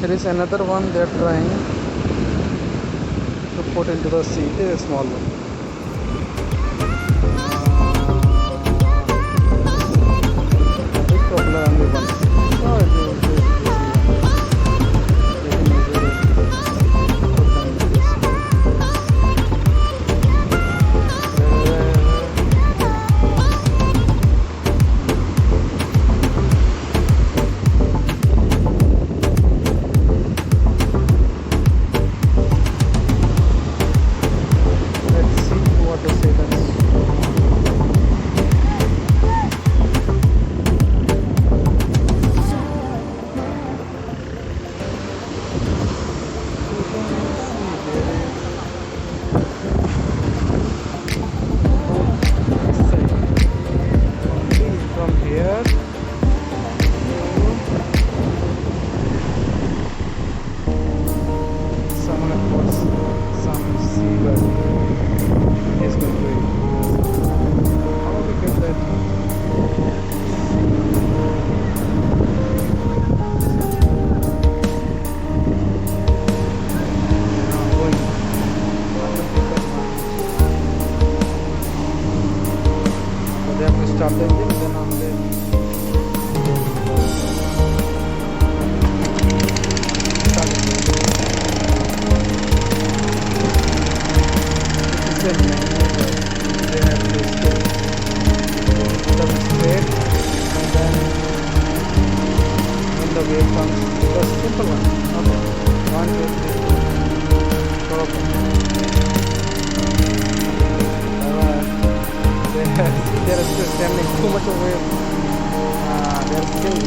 There is another one they are trying to put into the sea, a small one. Big propeller only one. Oh, they can easily put them into the sea. Let's see what they say. From here to someone of course some seabird is going to eat. How do we get that? Going. How to get that one? So they have to stop the engine, then on the start it. This is a maneuver. They have to escape. Come straight, and then when the wave comes, just simple one. Okay. 1, 2, 3, 4. Okay. They are still standing too much away. They are still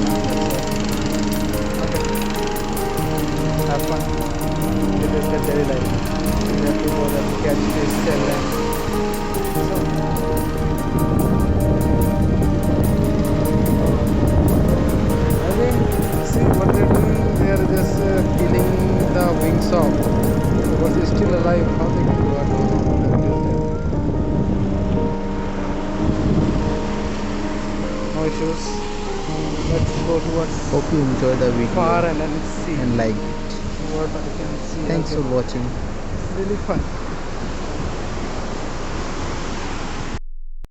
okay. Have fun. It is the daily life. You have to go there to catch fish, sell them. So, I think, see what they are doing. They are just peeling the wings off. But it's still alive. How they can do? I don't know. No issues. Let's go towards Hope you enjoy the video far and then see and like it. what I can see. Thanks for watching. It's really fun.